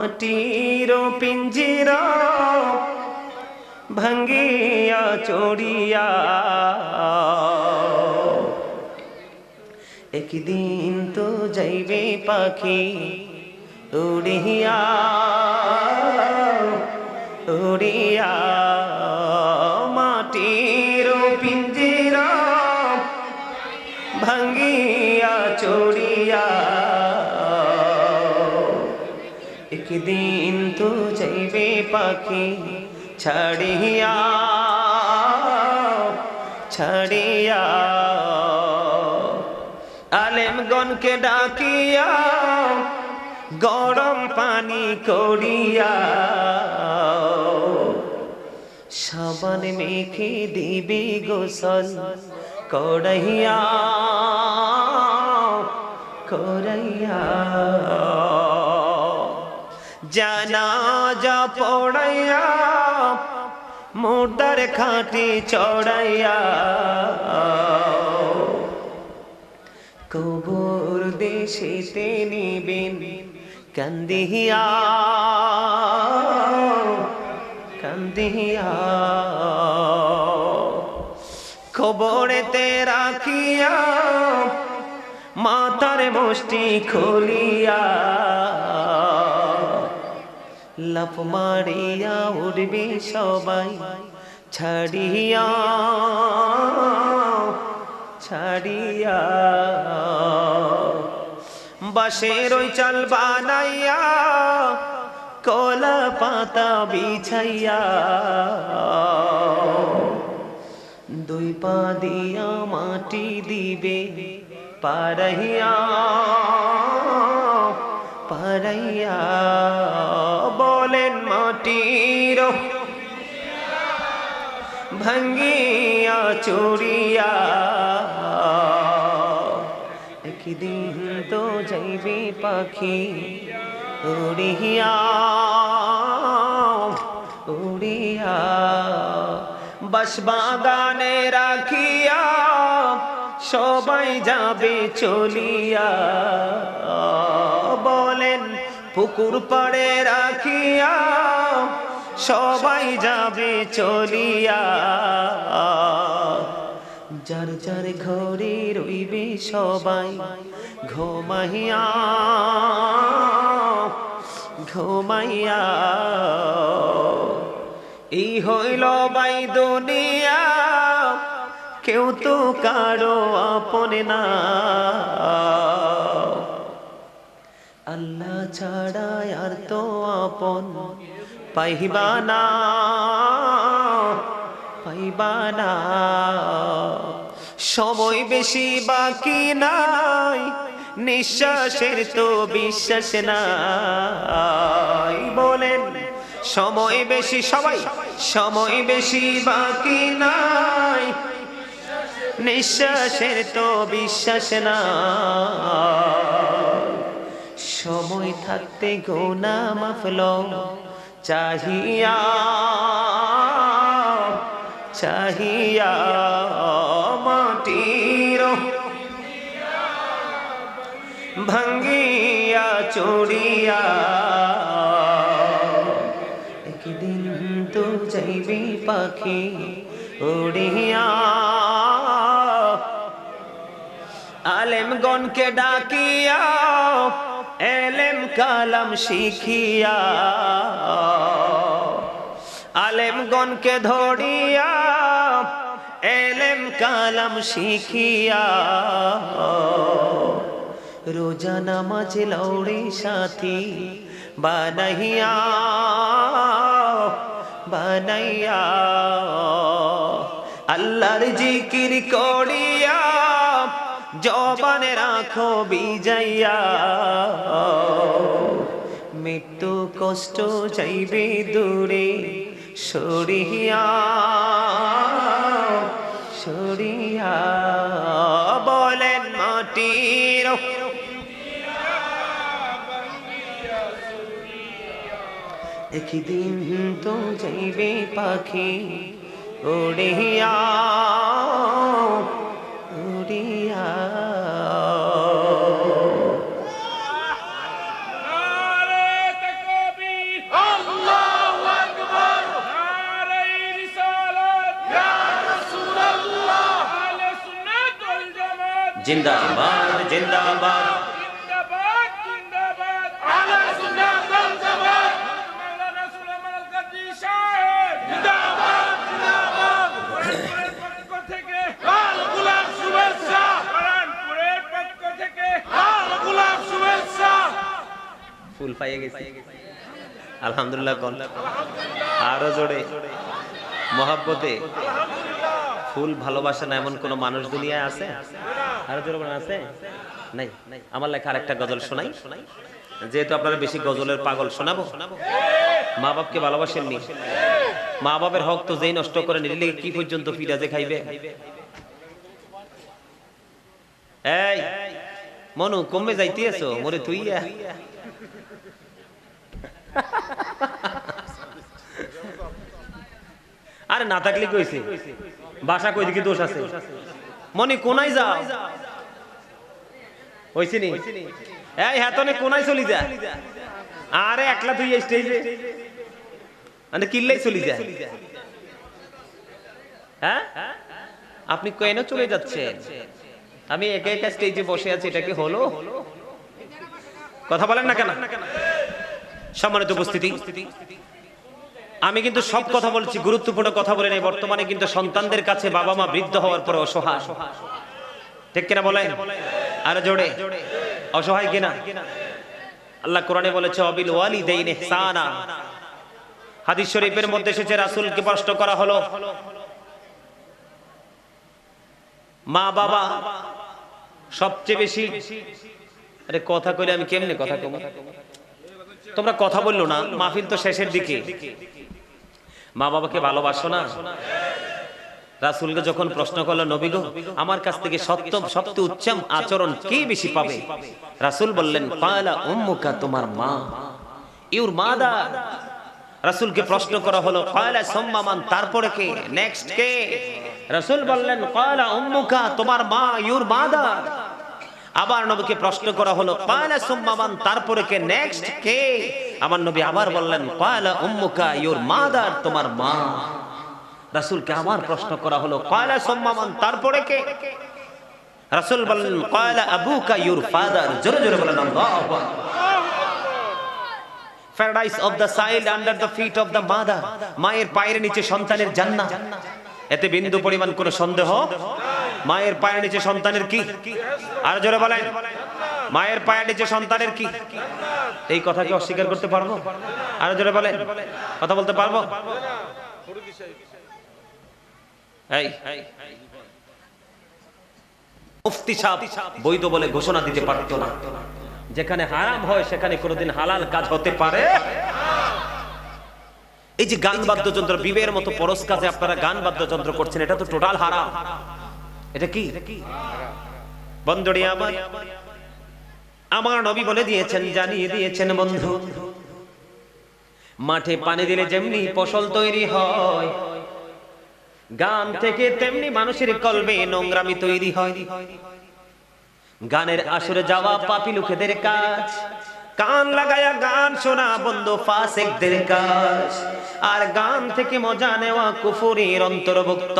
মাটির পিঞ্জিরা ভাঙ্গিয়া চড়িয়া একদিন তো যাইবে পাখি উড়িয়া উড়িয়া মাটির পিঞ্জিরা ভাঙ্গিয়া চড়িয়া একদিন তো যাইবে পাখি ছাড়িয়া ছাড়িয়া আলেমগণকে ডাকিয়া গরম পানি করিয়া সাবান মেখে দিবি গোসল করাইয়া করাইয়া জানাজা পড়াইয়া মোটার খাটি চড়াইয়া কবর দেশেতে নিবেন কান্দিয়া কান্দিয়া কবরেতে রাখিয়া মাথার মুষ্টি খুলিয়া লাফ মারিয়া উঠবে সবাই ছাড়িয়া ছাড়িয়া বাঁশের ওই চাল বানাইয়া কলা পাতা বিছাইয়া দুই পা দিয়া মাটি দিবে পারাইয়া পারাইয়া বলেন মাটির ভাঙ্গিয়া চড়িয়া একদিন তো যাইবে পাখি উড়িয়া উড়িয়া বাঁশবাগানে রাখিয়া সবাই যাবে চলিয়া বলেন পুকুর পাড়ে রাখিয়া সবাই যাবে চলিয়া যার যার ঘরে রইবে সবাই ঘুমাইয়া ঘুমাইয়া এই হইল বাই দুনিয়া কেউ তো কারো আপন না আল্লাহ ছাড়া আর তো আপন পাইবা না পাইবা না সময় বেশি বাকি নাই নিঃশ্বাসের তো বিশ্বাস নাই বলেন সময় বেশি সবাই সময় বেশি বাকি নাই নিঃশ্বাসের তো বিশ্বাস নাই সময় থাকতে গুনাহ মাফ লও চাহিয়া চাহিয়া মাটির ভাঙ্গিয়া চড়িয়া একদিন তো যাইবি পাখি উড়িয়া আলেমগণকে ডাকিয়া এলেম কালাম শিখিয়া আলেমগণকে ধরিয়া এলেম কালাম শিখিয়া রোজা নামাজ লৌড়ে সাথী বানাইয়া বানাইয়া আল্লাহর জিকির করিয়া জবানে রাখো বিজাইয়া মৃত্যু কষ্ট যাইবে দূরে সরিয়া সরিয়া বলেন মাটির একদিন তো যাইবে পাখি উড়িয়া উড়িয়া জিন্দাবাদ জিন্দাবাদ জিন্দাবাদ জিন্দাবাদ আহলে সুন্নাত ওয়াল জামাত মাওলানা সুলাইমান আল কাদরি সাহেব জিন্দাবাদ জিন্দাবাদ কোরআনের পক্ষ থেকে লাল গোলাপ শুভেচ্ছা কোরআনের পক্ষ থেকে লাল গোলাপ শুভেচ্ছা ফুল পাইয়ে গেছি আলহামদুলিল্লাহ কোন আরো জোরে মহব্বতে ফুল ভালোবাসা না এমন কোন মানুষ দুনিয়ায় আছে আরো জোরে বলেন আছে নাই আমার লেখা আরেকটা গজল শোনাই যেহেতু আপনারা বেশি গজলের পাগল শোনাবো মা বাপকে ভালোবাসেননি মা বাপের হক তো যেই নষ্ট করে নিলে কি পর্যন্ত পিরাজে খাইবে এই মনু কমে যাইতেছো মোরে তুইয়া আরে না থাকলে কইছে বাসা কই দিকে দোষ আছে মনি কোনায় যাও হইছে নি এই হাতনে কোনায় চলি যা আরে একলা তুই স্টেজে মানে কিল্লাই চলি যা হ্যাঁ আপনি কেন চলে যাচ্ছেন আমি একা একা স্টেজে বসে আছি এটা কি হলো কথা বলেন না কেন সম্মানিত উপস্থিতি আমি কিন্তু সব কথা বলছি গুরুত্বপূর্ণ কথা বলে নেই বর্তমানে কিন্তু সন্তানদের কাছে বাবা মা বৃদ্ধ হওয়ার পরে অসহায় ঠিক কিনা বলেন আর জোরে অসহায় কিনা আল্লাহ কোরআনে বলেছে অবিল ওয়ালিদাইন ইহসানা হাদিস শরীফের মধ্যে এসেছে রাসূলকে প্রশ্ন করা হলো মা বাবা সবচেয়ে বেশি আরে কথা কইলে আমি কেমনে কথা কম তোমরা কথা বললো না মাহফিল তো শেষের দিকে মা বাবাকে ভালোবাসো না রাসূলকে যখন প্রশ্ন করলো নবী গো আমার কাছ থেকে সবচেয়ে উচ্চম আচরণ কে বেশি পাবে রাসূল বললেন ক্বালা উম্মুকা তোমার মা ইউর মাদার রাসূলকে প্রশ্ন করা হলো ক্বালা সুম্মা মান তারপরে কে নেক্সট কে রাসূল বললেন ক্বালা উম্মুকা তোমার মা ইউর মাদার আবার নবীকে প্রশ্ন করা হলো ক্বালা সুম্মা মান তারপরে কে নেক্সট কে আমার নবী আবার বললেন ক্বালা উম্মুকা ইউর মাদার তোমার মা রাসূলকে আবার প্রশ্ন করা হলো ক্বালা সুম্মা মান তারপরে কে রাসূল বললেন ক্বালা আবুকা ইউর ফাদার জোরে জোরে বলেন আল্লাহু আকবার paradise of the child under the feet of the mother মায়ের পায়ের নিচে সন্তানের জান্নাত এতে বিন্দু পরিমাণ কোনো সন্দেহ মায়ের পায়ের নিচে সন্তানের কি আর জোরে বলেন মায়ের পায়ের নিচে সন্তানের কি এই কথা কি অস্বীকার করতে পারবো আর জোরে বলেন কথা বলতে পারবো এই মুফতি সাহেব বৈধ বলে ঘোষণা দিতে পারতো না যেখানে হারাম হয় সেখানে কোনোদিন হালাল কাজ হতে পারে এই যে গান বাদ্যযন্ত্র বিবের মতো পরশ কাজে আপনারা গান বাদ্যযন্ত্র করছেন এটা তো টোটাল হারাম এটা কি বন্ধুরি আমার নবী বলে দিয়েছেন জানিয়ে দিয়েছেন বন্ধু মাঠে পানি দিলে যেমনি ফসল তৈরি হয় গান থেকে তেমনি মানুষের কলবে নোংরামি তৈরি হয় গানের আসরে যাওয়া পাপী লোকেদের কাজ কান লাগায়া গান শোনা বন্ধু ফাসিকদের কাজ আর গান থেকে মজা নেওয়া কুফুরির অন্তর্ভুক্ত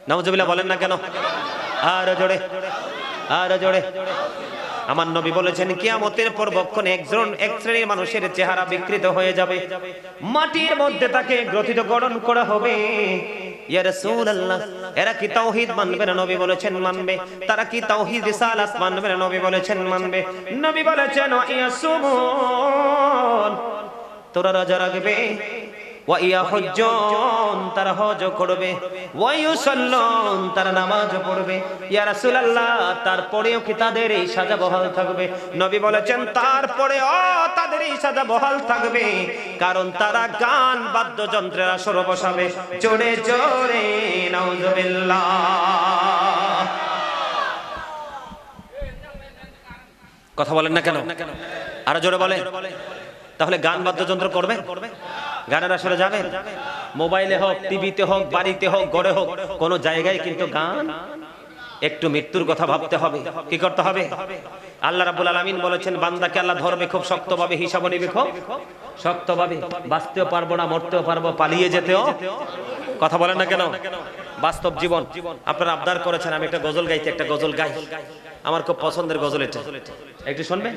নাউজুবিল্লাহ বলেন না কেন আর জোরে আমার নবী বলেছেন কিয়ামতের পর বক্ষণ এক শ্রেণীর মানুষের চেহারা বিকৃত হয়ে যাবে মাটির মধ্যে তাকে গ্রথিত গঠন করা হবে ইয়া রাসূলুল্লাহ এরা কি তাওহীদ মানবে না নবী বলেছেন মানবে তারা কি তাওহীদ রিসালাত মানবে না নবী বলেছেন মানবে নবী বলেছেন ইয়াসুমুন তোরা রোজা রাখবে ওয়া ইয়াহুজ্জুন তারা হজ করবে ওয়া ইউসাল্লুন তারা নামাজ পড়বে ইয়া রাসূলুল্লাহ তারপরেও কি তাদের এই সাজা বহাল থাকবে নবী বলেছেন তারপরেও তাদের এই সাজা বহাল থাকবে কারণ তারা গান বাদ্যযন্ত্রের আসর বসাবে জোরে জোরে নাউজুবিল্লাহ কথা বলেন না কেন আরো জোরে বলেন তাহলে গান বাদ্যযন্ত্র করবে গানের আসরে যাবে মোবাইলে হোক টিভিতে হোক বাড়িতে হোক ঘরে হোক কোন জায়গায় কিন্তু গান একটু মৃত্যুর কথা ভাবতে হবে কি করতে হবে আল্লাহ রাব্বুল আলামিন বলেছেন বান্দাকে আল্লাহ ধরবে খুব শক্তভাবে হিসাব নেবে খুব শক্তভাবে বাঁচতেও পারবো না মরতেও পারবো পালিয়ে যেতেও কথা বলেন না কেন? বাস্তব জীবন। আপনারা আবদার করেছেন আমি একটা গজল গাইতে, একটা গজল গাই। আমার খুব পছন্দের গজল এটা, একটু শুনবেন?